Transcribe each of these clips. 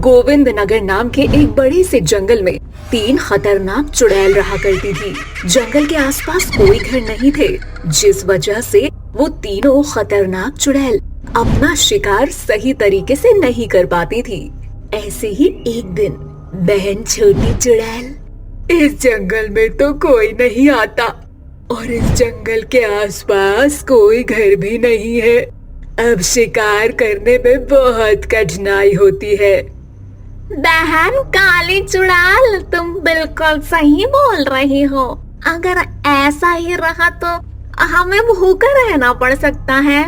गोविंद नगर नाम के एक बड़े से जंगल में 3 खतरनाक चुड़ैल रहा करती थी। जंगल के आसपास कोई घर नहीं थे, जिस वजह से वो तीनों खतरनाक चुड़ैल अपना शिकार सही तरीके से नहीं कर पाती थी। ऐसे ही एक दिन बहन छोटी चुड़ैल, इस जंगल में तो कोई नहीं आता और इस जंगल के आसपास कोई घर भी नहीं है। अब शिकार करने में बहुत कठिनाई होती है। बहन काली चुड़ैल, तुम बिल्कुल सही बोल रही हो। अगर ऐसा ही रहा तो हमें भूखा रहना पड़ सकता है।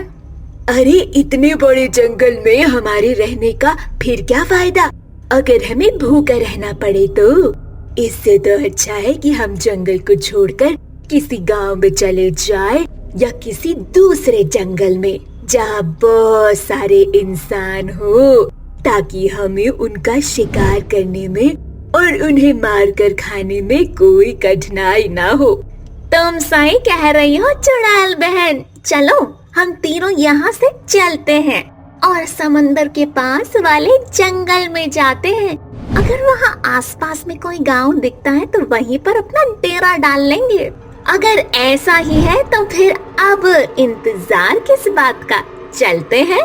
अरे इतने बड़े जंगल में हमारे रहने का फिर क्या फायदा अगर हमें भूखा रहना पड़े तो। इससे तो अच्छा है कि हम जंगल को छोड़कर किसी गांव में चले जाए या किसी दूसरे जंगल में जहाँ बहुत सारे इंसान हो, ताकि हमें उनका शिकार करने में और उन्हें मारकर खाने में कोई कठिनाई ना हो। तुम सही कह रही हो चुड़ैल बहन। चलो हम तीनों यहाँ से चलते हैं और समंदर के पास वाले जंगल में जाते हैं। अगर वहाँ आसपास में कोई गांव दिखता है तो वहीं पर अपना डेरा डाल लेंगे। अगर ऐसा ही है तो फिर अब इंतजार किस बात का, चलते हैं।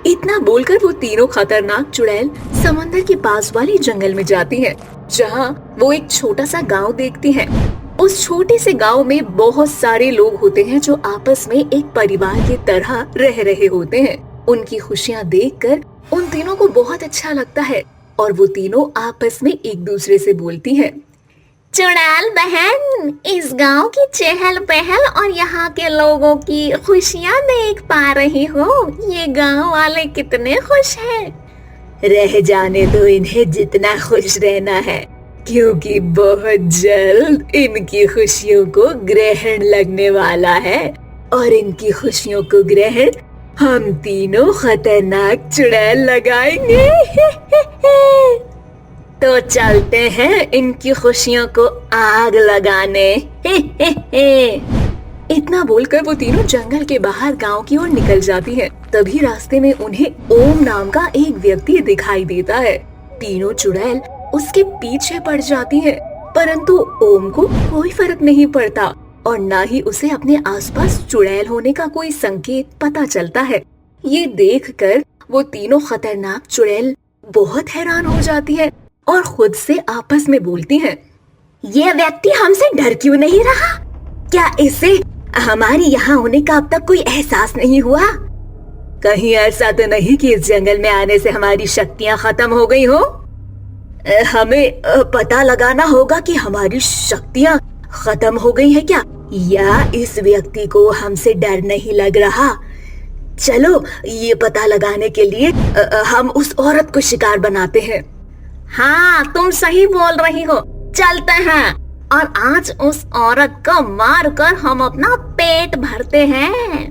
इतना बोलकर वो तीनों खतरनाक चुड़ैल समंदर के पास वाले जंगल में जाती हैं, जहाँ वो एक छोटा सा गांव देखती हैं। उस छोटे से गांव में बहुत सारे लोग होते हैं जो आपस में एक परिवार की तरह रह रहे होते हैं। उनकी खुशियाँ देखकर उन तीनों को बहुत अच्छा लगता है और वो तीनों आपस में एक दूसरे से बोलती हैं। चुड़ैल बहन, इस गांव की चहल पहल और यहाँ के लोगों की खुशियाँ देख पा रही हो। ये गांव वाले कितने खुश हैं। रह जाने दो इन्हें जितना खुश रहना है, क्योंकि बहुत जल्द इनकी खुशियों को ग्रहण लगने वाला है और इनकी खुशियों को ग्रहण हम तीनों खतरनाक चुड़ैल लगाएंगे। तो चलते हैं इनकी खुशियों को आग लगाने। इतना बोलकर वो तीनों जंगल के बाहर गांव की ओर निकल जाती हैं। तभी रास्ते में उन्हें ओम नाम का एक व्यक्ति दिखाई देता है। तीनों चुड़ैल उसके पीछे पड़ जाती हैं, परंतु ओम को कोई फर्क नहीं पड़ता और ना ही उसे अपने आसपास चुड़ैल होने का कोई संकेत पता चलता है। ये देखकर वो तीनों खतरनाक चुड़ैल बहुत हैरान हो जाती है और खुद से आपस में बोलती हैं, ये व्यक्ति हमसे डर क्यों नहीं रहा? क्या इसे हमारे यहाँ होने का अब तक कोई एहसास नहीं हुआ? कहीं ऐसा तो नहीं कि इस जंगल में आने से हमारी शक्तियाँ खत्म हो गई हो? हमें पता लगाना होगा कि हमारी शक्तियाँ खत्म हो गई है क्या, या इस व्यक्ति को हमसे डर नहीं लग रहा। चलो ये पता लगाने के लिए हम उस औरत को शिकार बनाते हैं। हाँ तुम सही बोल रही हो, चलते हैं और आज उस औरत को मार कर हम अपना पेट भरते हैं।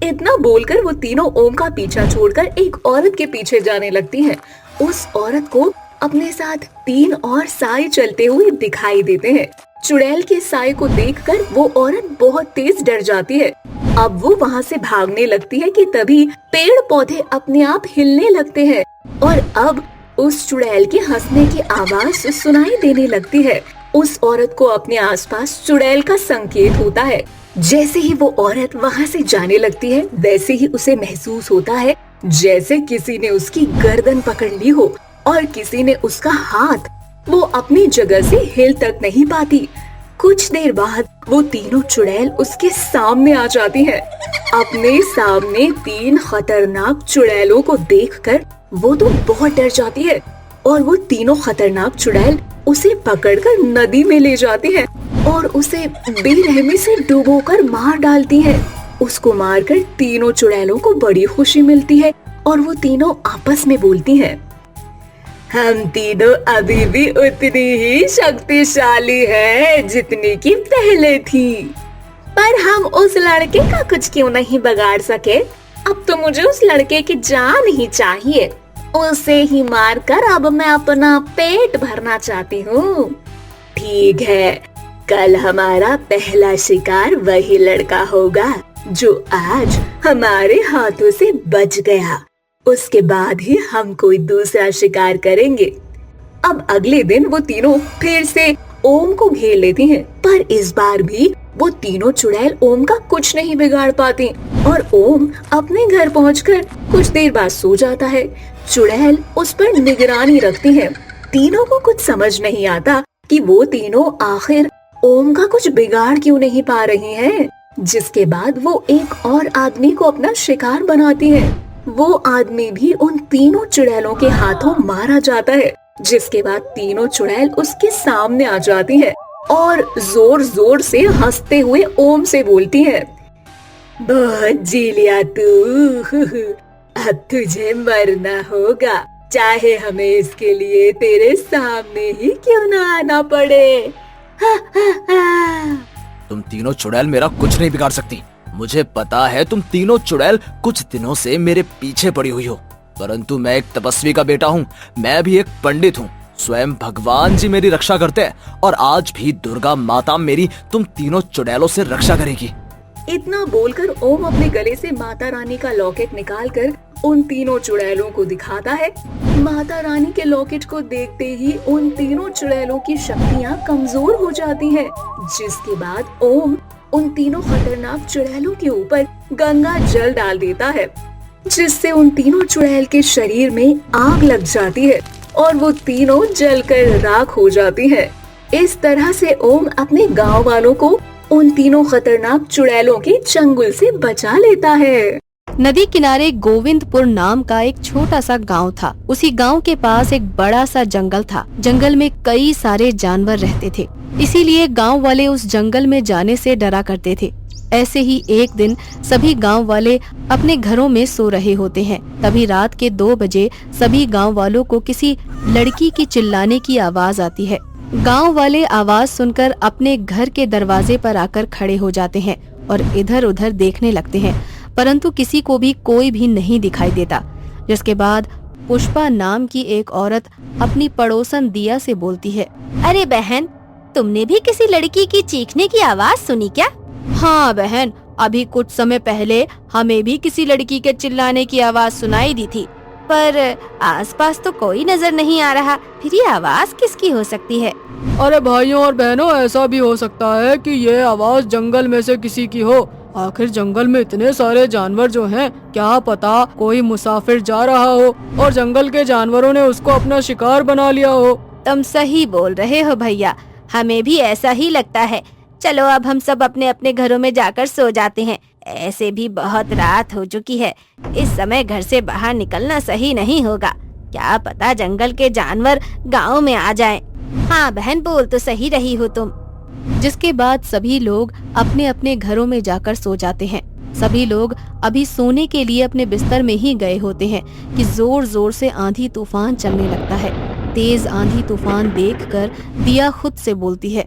इतना बोलकर वो तीनों ओम का पीछा छोड़कर एक औरत के पीछे जाने लगती हैं। उस औरत को अपने साथ 3 और साए चलते हुए दिखाई देते हैं। चुड़ैल के साए को देखकर वो औरत बहुत तेज डर जाती है। अब वो वहाँ से भागने लगती है कि तभी पेड़ पौधे अपने आप हिलने लगते हैं और अब उस चुड़ैल के हंसने की आवाज सुनाई देने लगती है। उस औरत को अपने आसपास चुड़ैल का संकेत होता है। जैसे ही वो औरत वहाँ से जाने लगती है, वैसे ही उसे महसूस होता है जैसे किसी ने उसकी गर्दन पकड़ ली हो और किसी ने उसका हाथ। वो अपनी जगह से हिल तक नहीं पाती। कुछ देर बाद वो तीनों चुड़ैल उसके सामने आ जाती हैं। अपने सामने 3 खतरनाक चुड़ैलों को देखकर वो तो बहुत डर जाती है और वो तीनों खतरनाक चुड़ैल उसे पकड़कर नदी में ले जाती हैं और उसे बेरहमी से डुबोकर मार डालती हैं। उसको मारकर तीनों चुड़ैलों को बड़ी खुशी मिलती है और वो तीनों आपस में बोलती हैं, हम तीनों अभी भी उतनी ही शक्तिशाली हैं जितनी की पहले थी। पर हम उस लड़के का कुछ क्यों नहीं बिगाड़ सके? अब तो मुझे उस लड़के की जान ही चाहिए। उसे ही मारकर अब मैं अपना पेट भरना चाहती हूँ। ठीक है, कल हमारा पहला शिकार वही लड़का होगा जो आज हमारे हाथों से बच गया। उसके बाद ही हम कोई दूसरा शिकार करेंगे। अब अगले दिन वो तीनों फिर से ओम को घेर लेती हैं, पर इस बार भी वो तीनों चुड़ैल ओम का कुछ नहीं बिगाड़ पाती और ओम अपने घर पहुंचकर कुछ देर बाद सो जाता है। चुड़ैल उस पर निगरानी रखती है। तीनों को कुछ समझ नहीं आता कि वो तीनों आखिर ओम का कुछ बिगाड़ क्यों नहीं पा रही हैं। जिसके बाद वो एक और आदमी को अपना शिकार बनाती है। वो आदमी भी उन तीनों चुड़ैलों के हाथों मारा जाता है। जिसके बाद तीनों चुड़ैल उसके सामने आ जाती है और जोर जोर से हंसते हुए ओम से बोलती है, बहुत जी लिया तू, अब तुझे मरना होगा, चाहे हमें इसके लिए तेरे सामने ही क्यों ना आना पड़े। हा, हा, हा। तुम तीनों चुड़ैल मेरा कुछ नहीं बिगाड़ सकती। मुझे पता है तुम तीनों चुड़ैल कुछ दिनों से मेरे पीछे पड़ी हुई हो, परंतु मैं एक तपस्वी का बेटा हूँ, मैं भी एक पंडित हूँ। स्वयं भगवान जी मेरी रक्षा करते हैं और आज भी दुर्गा माता मेरी तुम तीनों चुड़ैलों से रक्षा करेगी। इतना बोलकर ओम अपने गले से माता रानी का लॉकेट निकालकर उन तीनों चुड़ैलों को दिखाता है। माता रानी के लॉकेट को देखते ही उन तीनों चुड़ैलों की शक्तियाँ कमजोर हो जाती हैं। जिसके बाद ओम उन तीनों खतरनाक चुड़ैलों के ऊपर गंगा जल डाल देता है, जिससे उन तीनों चुड़ैल के शरीर में आग लग जाती है और वो तीनों जलकर राख हो जाती है। इस तरह से ओम अपने गांव वालों को उन तीनों खतरनाक चुड़ैलों के चंगुल से बचा लेता है। नदी किनारे गोविंदपुर नाम का एक छोटा सा गांव था। उसी गांव के पास एक बड़ा सा जंगल था। जंगल में कई सारे जानवर रहते थे, इसीलिए गांव वाले उस जंगल में जाने से डरा करते थे। ऐसे ही एक दिन सभी गांव वाले अपने घरों में सो रहे होते हैं। तभी रात के 2 बजे सभी गांव वालों को किसी लड़की की चिल्लाने की आवाज आती है। गांव वाले आवाज सुनकर अपने घर के दरवाजे पर आकर खड़े हो जाते हैं और इधर उधर देखने लगते हैं, परंतु किसी को भी कोई भी नहीं दिखाई देता। जिसके बाद पुष्पा नाम की एक औरत अपनी पड़ोसन दिया से बोलती है, अरे बहन, तुमने भी किसी लड़की की चीखने की आवाज सुनी क्या? हाँ बहन, अभी कुछ समय पहले हमें भी किसी लड़की के चिल्लाने की आवाज सुनाई दी थी, पर आसपास तो कोई नजर नहीं आ रहा। फिर ये आवाज किसकी हो सकती है? अरे भाइयों और बहनों, ऐसा भी हो सकता है कि ये आवाज जंगल में से किसी की हो। आखिर जंगल में इतने सारे जानवर जो हैं, क्या पता कोई मुसाफिर जा रहा हो और जंगल के जानवरों ने उसको अपना शिकार बना लिया हो। तुम सही बोल रहे हो भैया, हमें भी ऐसा ही लगता है। चलो अब हम सब अपने अपने घरों में जाकर सो जाते हैं। ऐसे भी बहुत रात हो चुकी है, इस समय घर से बाहर निकलना सही नहीं होगा। क्या पता जंगल के जानवर गांव में आ जाएं। हाँ बहन, बोल तो सही रही हो तुम। जिसके बाद सभी लोग अपने अपने घरों में जाकर सो जाते हैं। सभी लोग अभी सोने के लिए अपने बिस्तर में ही गए होते हैं कि जोर जोर से आंधी तूफान चलने लगता है। तेज आंधी तूफान देखकर दिया खुद से बोलती है,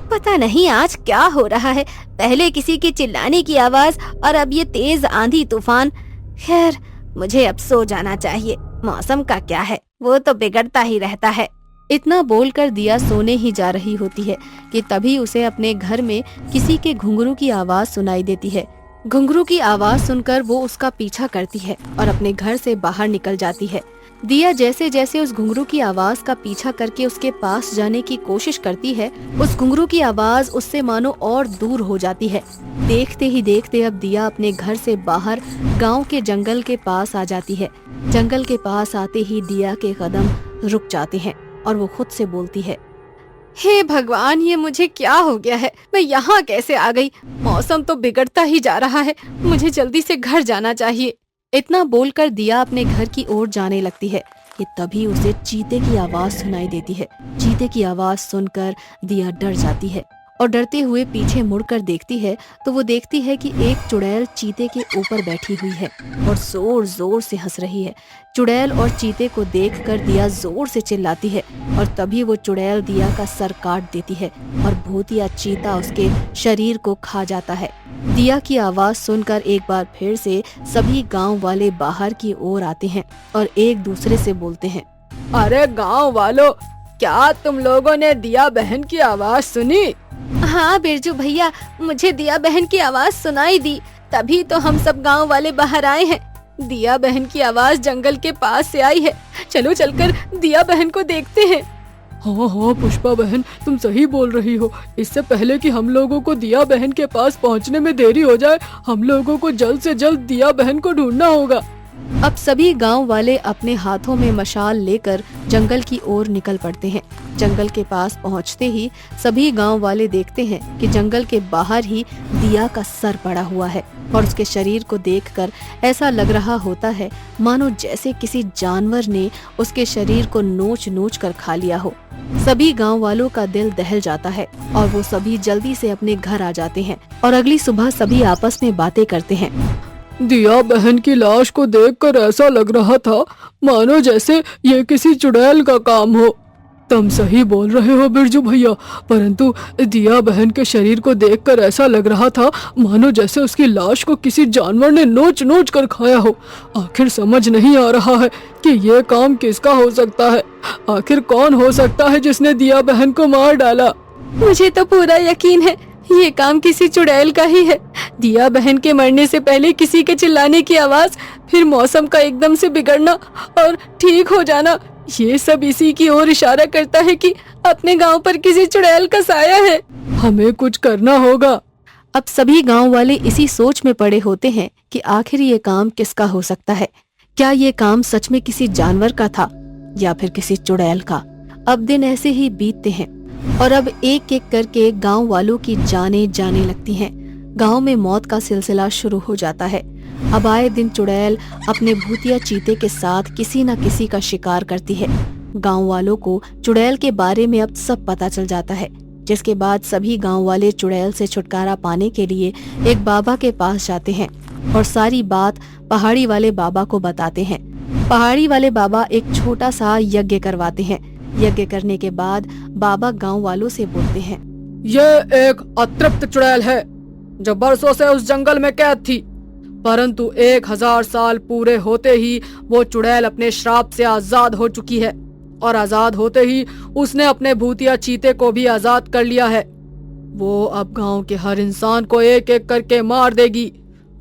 पता नहीं आज क्या हो रहा है, पहले किसी की चिल्लाने की आवाज और अब ये तेज आंधी तूफान। खैर, मुझे अब सो जाना चाहिए। मौसम का क्या है, वो तो बिगड़ता ही रहता है। इतना बोलकर दिया सोने ही जा रही होती है कि तभी उसे अपने घर में किसी के घुंघरू की आवाज सुनाई देती है। घुंघरू की आवाज सुनकर वो उसका पीछा करती है और अपने घर से बाहर निकल जाती है। दिया जैसे जैसे उस घुंघरू की आवाज का पीछा करके उसके पास जाने की कोशिश करती है, उस घुंघरू की आवाज उससे मानो और दूर हो जाती है। देखते ही देखते अब दिया अपने घर से बाहर गांव के जंगल के पास आ जाती है। जंगल के पास आते ही दिया के कदम रुक जाते हैं और वो खुद से बोलती है, हे भगवान, ये मुझे क्या हो गया है? मैं यहाँ कैसे आ गई? मौसम तो बिगड़ता ही जा रहा है, मुझे जल्दी से घर जाना चाहिए। इतना बोलकर दिया अपने घर की ओर जाने लगती है कि तभी उसे चीते की आवाज सुनाई देती है। चीते की आवाज सुनकर दिया डर जाती है और डरते हुए पीछे मुड़कर देखती है तो वो देखती है कि एक चुड़ैल चीते के ऊपर बैठी हुई है और जोर जोर से हंस रही है। चुड़ैल और चीते को देखकर दिया जोर से चिल्लाती है और तभी वो चुड़ैल दिया का सर काट देती है और भूतिया चीता उसके शरीर को खा जाता है। दिया की आवाज सुनकर एक बार फिर से सभी गांव वाले बाहर की ओर आते हैं और एक दूसरे से बोलते हैं, अरे गांव वालों, क्या तुम लोगों ने दिया बहन की आवाज सुनी? हाँ बिरजू भैया, मुझे दिया बहन की आवाज सुनाई दी, तभी तो हम सब गांव वाले बाहर आए हैं। दिया बहन की आवाज जंगल के पास से आई है। चलो चलकर दिया बहन को देखते हैं। हाँ हाँ पुष्पा बहन, तुम सही बोल रही हो। इससे पहले कि हम लोगों को दिया बहन के पास पहुंचने में देरी हो जाए, हम लोगों को जल्द से जल्द दिया बहन को ढूंढना होगा। अब सभी गांव वाले अपने हाथों में मशाल लेकर जंगल की ओर निकल पड़ते हैं। जंगल के पास पहुंचते ही सभी गांव वाले देखते हैं कि जंगल के बाहर ही दिया का सर पड़ा हुआ है और उसके शरीर को देखकर ऐसा लग रहा होता है मानो जैसे किसी जानवर ने उसके शरीर को नोच नोच कर खा लिया हो। सभी गांव वालों का दिल दहल जाता है और वो सभी जल्दी से अपने घर आ जाते हैं और अगली सुबह सभी आपस में बातें करते हैं। दिया बहन की लाश को देखकर ऐसा लग रहा था मानो जैसे ये किसी चुड़ैल का काम हो। तुम सही बोल रहे हो बिरजू भैया, परंतु दिया बहन के शरीर को देखकर ऐसा लग रहा था मानो जैसे उसकी लाश को किसी जानवर ने नोच नोच कर खाया हो। आखिर समझ नहीं आ रहा है कि ये काम किसका हो सकता है। आखिर कौन हो सकता है जिसने दिया बहन को मार डाला। मुझे तो पूरा यकीन है ये काम किसी चुड़ैल का ही है। दिया बहन के मरने से पहले किसी के चिल्लाने की आवाज, फिर मौसम का एकदम से बिगड़ना और ठीक हो जाना, ये सब इसी की ओर इशारा करता है कि अपने गांव पर किसी चुड़ैल का साया है। हमें कुछ करना होगा। अब सभी गांव वाले इसी सोच में पड़े होते हैं कि आखिर ये काम किसका हो सकता है। क्या ये काम सच में किसी जानवर का था या फिर किसी चुड़ैल का। अब दिन ऐसे ही बीतते हैं और अब एक एक करके गांव वालों की जानें जाने लगती हैं। गांव में मौत का सिलसिला शुरू हो जाता है। अब आए दिन चुड़ैल अपने भूतिया चीते के साथ किसी न किसी का शिकार करती है। गांव वालों को चुड़ैल के बारे में अब सब पता चल जाता है, जिसके बाद सभी गांव वाले चुड़ैल से छुटकारा पाने के लिए एक बाबा के पास जाते हैं और सारी बात पहाड़ी वाले बाबा को बताते हैं। पहाड़ी वाले बाबा एक छोटा सा यज्ञ करवाते हैं। यज्ञ करने के बाद बाबा गांव वालों से बोलते हैं, ये एक अतृप्त चुड़ैल है जो बरसों से उस जंगल में कैद थी, परंतु 1000 साल पूरे होते ही वो चुड़ैल अपने श्राप से आजाद हो चुकी है और आजाद होते ही उसने अपने भूतिया चीते को भी आजाद कर लिया है। वो अब गांव के हर इंसान को एक एक करके मार देगी।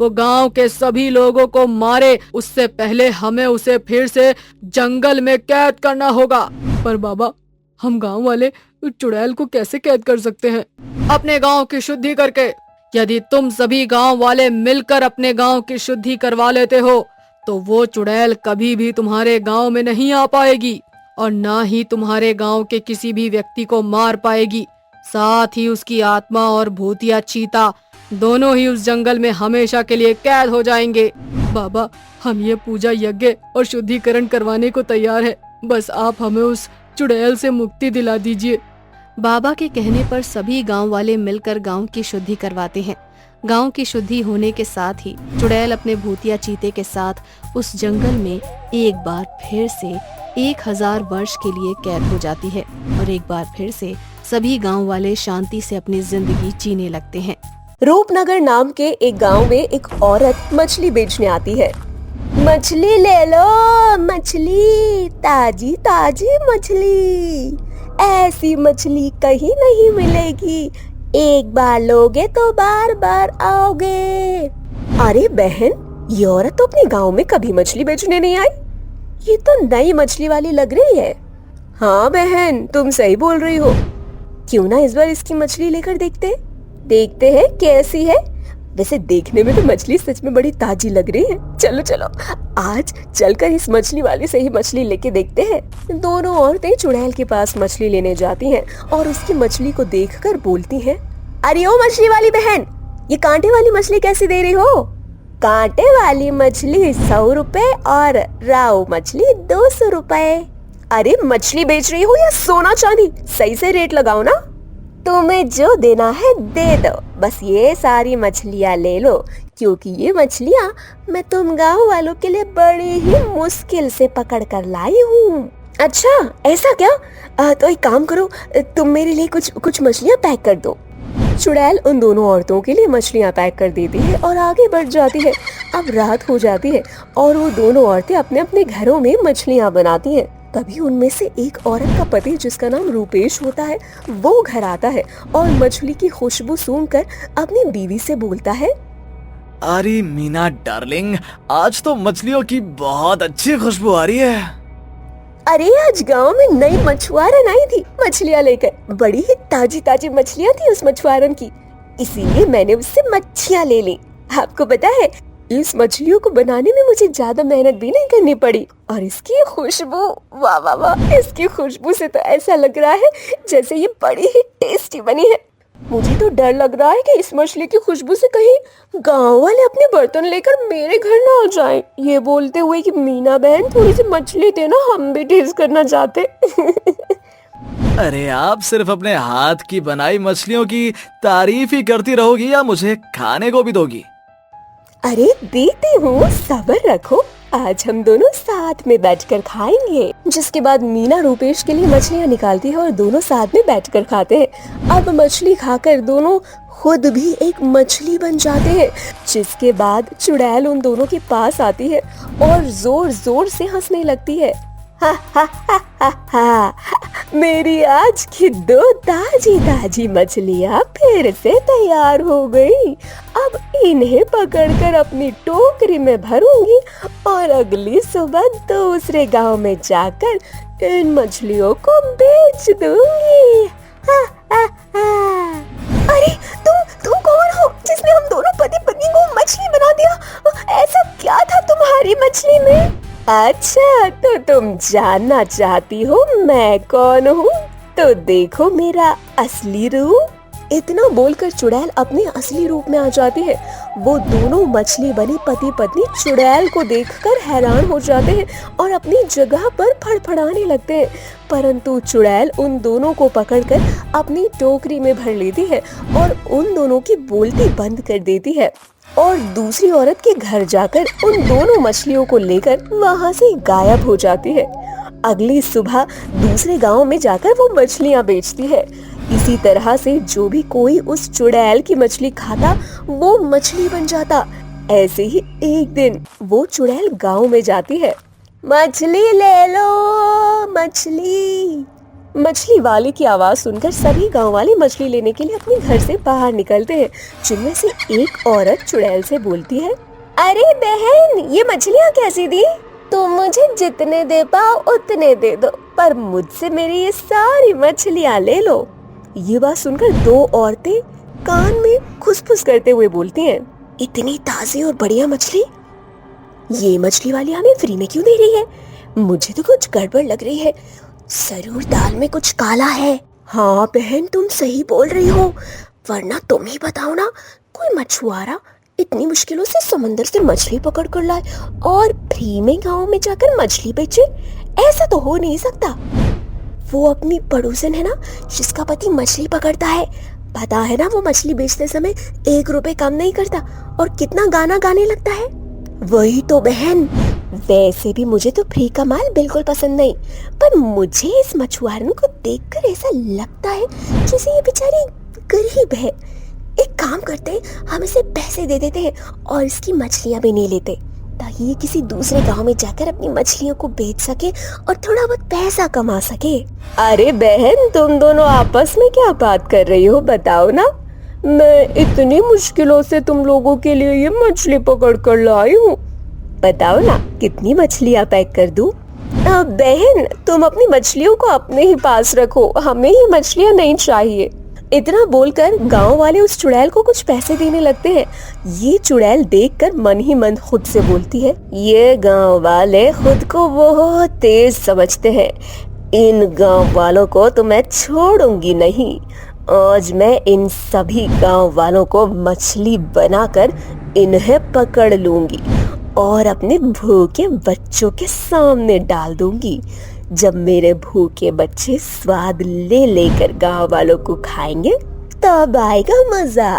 वो गांव के सभी लोगों को मारे उससे पहले हमें उसे फिर से जंगल में कैद करना होगा। पर बाबा, हम गांव वाले चुड़ैल को कैसे कैद कर सकते हैं? अपने गांव की शुद्धि करके। यदि तुम सभी गांव वाले मिलकर अपने गांव की शुद्धि करवा लेते हो तो वो चुड़ैल कभी भी तुम्हारे गांव में नहीं आ पाएगी और ना ही तुम्हारे गांव के किसी भी व्यक्ति को मार पाएगी। साथ ही उसकी आत्मा और भूतिया चीता दोनों ही उस जंगल में हमेशा के लिए कैद हो जाएंगे। बाबा, हम ये पूजा यज्ञ और शुद्धिकरण करवाने को तैयार है, बस आप हमें उस चुड़ैल से मुक्ति दिला दीजिए। बाबा के कहने पर सभी गांव वाले मिलकर गांव की शुद्धि करवाते हैं। गांव की शुद्धि होने के साथ ही चुड़ैल अपने भूतिया चीते के साथ उस जंगल में एक बार फिर से 1000 वर्ष के लिए कैद हो जाती है और एक बार फिर से सभी गांव वाले शांति से अपनी जिंदगी जीने लगते हैं। रूपनगर नाम के एक गांव में एक औरत मछली बेचने आती है। मछली ले लो, मछली, ताजी ताजी मछली, ऐसी मछली कहीं नहीं मिलेगी, एक बार लोगे तो बार बार आओगे। अरे बहन, ये औरत तो अपने गांव में कभी मछली बेचने नहीं आई। ये तो नई मछली वाली लग रही है। हाँ बहन, तुम सही बोल रही हो। क्यों ना इस बार इसकी मछली लेकर देखते हैं कैसी है। वैसे देखने में तो मछली सच में बड़ी ताजी लग रही है। चलो चलो, आज चलकर इस मछली वाले से ही मछली लेके देखते हैं। दोनों औरतें चुड़ैल के पास मछली लेने जाती हैं और उसकी मछली को देखकर बोलती हैं, अरे ओ मछली वाली बहन, ये कांटे वाली मछली कैसे दे रही हो? कांटे वाली मछली 100 रुपए और राव मछली 200 रुपए। अरे मछली बेच रही हो या सोना चांदी? सही से रेट लगाओ ना। तुम्हें जो देना है दे दो, बस ये सारी मछलियाँ ले लो, क्योंकि ये मछलियाँ मैं तुम गांव वालों के लिए बड़ी ही मुश्किल से पकड़ कर लाई हूँ। अच्छा ऐसा क्या? तो एक काम करो, तुम मेरे लिए कुछ मछलियाँ पैक कर दो। चुड़ैल उन दोनों औरतों के लिए मछलियाँ पैक कर देती है और आगे बढ़ जाती है। अब रात हो जाती है और वो दोनों औरतें अपने अपने घरों में मछलियाँ बनाती हैं। तभी उनमें से एक औरत का पति, जिसका नाम रूपेश होता है, वो घर आता है और मछली की खुशबू सूंघकर अपनी बीवी से बोलता है, अरे मीना डार्लिंग, आज तो मछलियों की बहुत अच्छी खुशबू आ रही है। अरे आज गांव में नई मछुआरन आई थी मछलियाँ लेकर। बड़ी ही ताजी ताजी मछलियाँ थी उस मछुआरन की, इसीलिए मैंने उससे मच्छियाँ ले ली। आपको पता है, इस मछलियों को बनाने में मुझे ज्यादा मेहनत भी नहीं करनी पड़ी। और इसकी खुशबू, वाह वाह वाह, इसकी खुशबू से तो ऐसा लग रहा है जैसे ये बड़ी ही टेस्टी बनी है। मुझे तो डर लग रहा है कि इस मछली की खुशबू से कहीं गांव वाले अपने बर्तन लेकर मेरे घर ना आ जाएं, ये बोलते हुए कि मीना बहन थोड़ी सी मछली देना, हम भी टेस्ट करना चाहते। अरे आप सिर्फ अपने हाथ की बनाई मछलियों की तारीफ ही करती रहोगी या मुझे खाने को भी दोगी? अरे देती हूँ, सब्र रखो। आज हम दोनों साथ में बैठकर खाएंगे। जिसके बाद मीना रूपेश के लिए मछलियाँ निकालती है और दोनों साथ में बैठकर खाते हैं। अब मछली खाकर दोनों खुद भी एक मछली बन जाते हैं। जिसके बाद चुड़ैल उन दोनों के पास आती है और जोर जोर से हंसने लगती है। हा हा हा हा हा, मेरी आज की 2 ताजी ताजी मछलियाँ फिर से तैयार हो गई। अब इन्हें पकड़कर अपनी टोकरी में भरूंगी और अगली सुबह दूसरे गांव में जाकर इन मछलियों को बेच दूंगी। हा हा हा। अरे तुम कौन हो जिसने हम दोनों पति पत्नी को मछली बना दिया? ऐसा क्या था तुम्हारी मछली में? अच्छा, तो तुम जानना चाहती हो मैं कौन हूँ? तो देखो मेरा असली रूप। इतना बोलकर चुड़ैल अपने असली रूप में आ जाती है। वो दोनों मछली बनी पति पत्नी चुड़ैल को देखकर हैरान हो जाते हैं और अपनी जगह पर फड़फड़ाने लगते हैं। परंतु चुड़ैल उन दोनों को पकड़कर अपनी टोकरी में भर लेती है और उन दोनों की बोलती बंद कर देती है और दूसरी औरत के घर जाकर उन दोनों मछलियों को लेकर वहाँ से गायब हो जाती है। अगली सुबह दूसरे गांव में जाकर वो मछलियाँ बेचती है। इसी तरह से जो भी कोई उस चुड़ैल की मछली खाता वो मछली बन जाता। ऐसे ही एक दिन वो चुड़ैल गांव में जाती है। मछली ले लो मछली। मछली वाले की आवाज सुनकर सभी गांव वाले मछली लेने के लिए अपने घर से बाहर निकलते हैं। जिनमें से एक औरत चुड़ैल से बोलती है, अरे बहन, ये मछलियाँ कैसी दी? तुम मुझे जितने दे पाओ उतने दे दो, पर मुझसे मेरी ये सारी मछलियाँ ले लो। ये बात सुनकर 2 औरतें कान में खुसफुस करते हुए बोलती हैं, इतनी ताजी और बढ़िया मछली ये मछली वाली हमें फ्री में क्यों दे रही है? मुझे तो कुछ गड़बड़ लग रही है, जरूर दाल में कुछ काला है। हाँ बहन, तुम सही बोल रही हो, वरना तुम ही बताओ ना, कोई मछुआरा इतनी मुश्किलों से समंदर से मछली पकड़ कर लाए और फ्री में गांव में जाकर मछली बेचे? ऐसा तो हो नहीं सकता। वो अपनी पड़ोसन है ना, जिसका पति मछली पकड़ता है, पता है ना वो मछली बेचते समय 1 रुपए कम नहीं करता और कितना गाना गाने लगता है। वही तो बहन, वैसे भी मुझे तो फ्री का माल बिल्कुल पसंद नहीं, पर मुझे इस मछुआरन को देखकर ऐसा लगता है जैसे ये बेचारी गरीब है। एक काम करते, हम इसे पैसे दे देते हैं और इसकी मछलियाँ भी नहीं लेते, ताकि ये किसी दूसरे गांव में जाकर अपनी मछलियों को बेच सके और थोड़ा बहुत पैसा कमा सके। अरे बहन, तुम दोनों आपस में क्या बात कर रही हो, बताओ ना। मैं इतनी मुश्किलों से तुम लोगों के लिए ये मछली पकड़ कर लाई हूँ, बताओ ना कितनी मछलियाँ पैक कर दूँ? बहन, तुम अपनी मछलियों को अपने ही पास रखो, हमें ये मछलियाँ नहीं चाहिए। इतना बोलकर गांव वाले उस चुड़ैल को कुछ पैसे देने लगते हैं। ये चुड़ैल देखकर मन ही मन खुद से बोलती है, ये गांव वाले खुद को बहुत तेज समझते हैं, इन गांव वालों को तो मैं छोड़ूंगी नहीं। आज मैं इन सभी गांव वालों को मछली बनाकर इन्हें पकड़ लूंगी और अपने भूखे बच्चों के सामने डाल दूंगी। जब मेरे भूखे बच्चे स्वाद ले लेकर गांव वालों को खाएंगे तब आएगा मजा।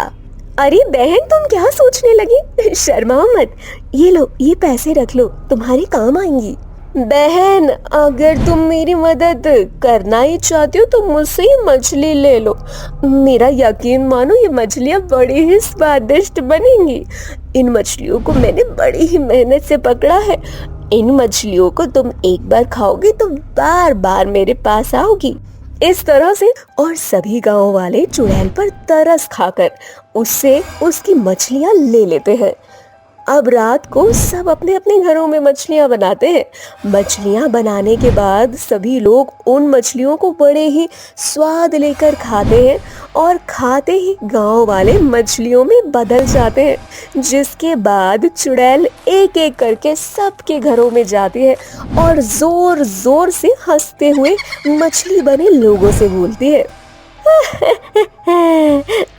अरे बहन, तुम क्या सोचने लगी? शर्माओ मत, ये लो, ये पैसे रख लो, तुम्हारे काम आएंगी। बहन, अगर तुम मेरी मदद करना ही चाहती हो तो मुझसे ये मछली ले लो। मेरा यकीन मानो, ये मछलियाँ बड़ी ही स्वादिष्ट बनेंगी। इन मछलियों को मैंने बड़ी ही मेहनत से पकड़ा है। इन मछलियों को तुम एक बार खाओगे तो बार बार मेरे पास आओगी। इस तरह से और सभी गांव वाले चुड़ैल पर तरस खाकर उससे उसकी मछलियाँ ले लेते हैं। अब रात को सब अपने अपने घरों में मछलियां बनाते हैं। मछलियां बनाने के बाद सभी लोग उन मछलियों को बड़े ही स्वाद लेकर खाते हैं और खाते ही गांव वाले मछलियों में बदल जाते हैं। जिसके बाद चुड़ैल एक एक करके सबके घरों में जाती है और जोर जोर से हंसते हुए मछली बने लोगों से बोलती है,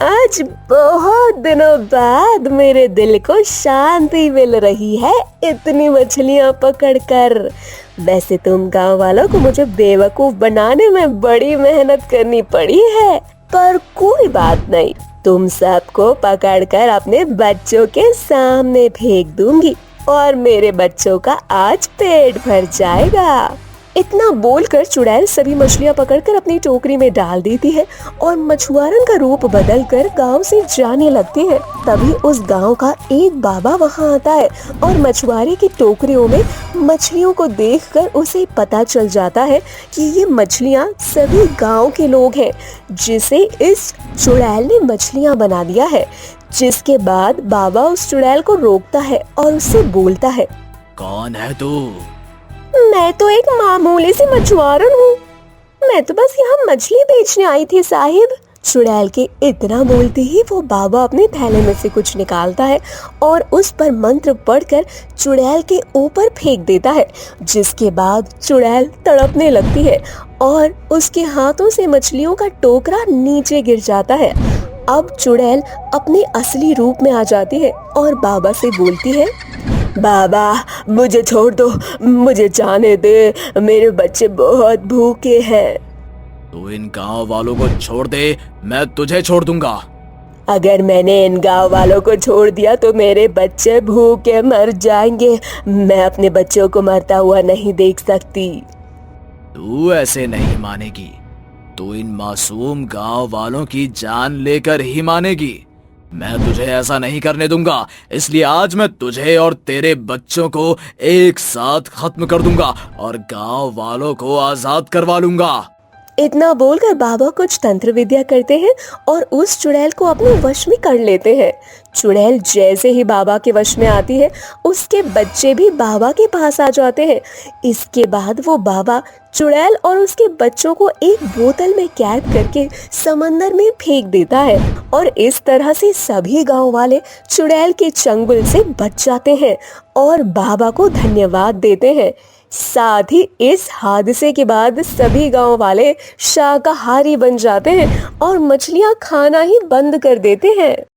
आज बहुत दिनों बाद मेरे दिल को शांति मिल रही है इतनी मछलियां पकड़कर। वैसे तुम गांव वालों को मुझे बेवकूफ बनाने में बड़ी मेहनत करनी पड़ी है, पर कोई बात नहीं, तुम सबको पकड़कर अपने बच्चों के सामने फेंक दूंगी और मेरे बच्चों का आज पेट भर जाएगा। इतना बोलकर चुड़ैल सभी मछलियां पकड़कर अपनी टोकरी में डाल देती है और मछुआरन का रूप बदलकर गांव से जाने लगती है। तभी उस गांव का एक बाबा वहां आता है और मछुआरे की टोकरियों में मछलियों को देखकर उसे पता चल जाता है कि ये मछलियां सभी गांव के लोग हैं, जिसे इस चुड़ैल ने मछलियां बना दिया है। जिसके बाद बाबा उस चुड़ैल को रोकता है और उससे बोलता है, कौन है तू? मैं तो एक मामूली सी मछुआरन हूँ, मैं तो बस यहाँ मछली बेचने आई थी साहिब। चुड़ैल के इतना बोलते ही वो बाबा अपने थैले में से कुछ निकालता है और उस पर मंत्र पढ़कर चुड़ैल के ऊपर फेंक देता है। जिसके बाद चुड़ैल तड़पने लगती है और उसके हाथों से मछलियों का टोकरा नीचे गिर जाता है। अब चुड़ैल अपने असली रूप में आ जाती है और बाबा से बोलती है, बाबा मुझे छोड़ दो, मुझे जाने दे, मेरे बच्चे बहुत भूखे हैं। तू इन गांव वालों को छोड़ दे, मैं तुझे छोड़ दूंगा। अगर मैंने इन गांव वालों को छोड़ दिया तो मेरे बच्चे भूखे मर जाएंगे, मैं अपने बच्चों को मरता हुआ नहीं देख सकती। तू ऐसे नहीं मानेगी, तू इन मासूम गांव वालों की जान लेकर ही मानेगी। मैं तुझे ऐसा नहीं करने दूंगा, इसलिए आज मैं तुझे और तेरे बच्चों को एक साथ खत्म कर दूंगा और गांव वालों को आजाद करवा लूंगा। इतना बोलकर बाबा कुछ तंत्र विद्या करते हैं और उस चुड़ैल को अपने वश में कर लेते हैं। चुड़ैल जैसे ही बाबा के वश में आती है, उसके बच्चे भी बाबा के पास आ जाते हैं। इसके बाद वो बाबा चुड़ैल और उसके बच्चों को एक बोतल में कैद करके समंदर में फेंक देता है और इस तरह से सभी गांव वाले चुड़ैल के चंगुल से बच जाते हैं और बाबा को धन्यवाद देते हैं। साथ ही इस हादसे के बाद सभी गांव वाले शाकाहारी बन जाते हैं और मछलियां खाना ही बंद कर देते हैं।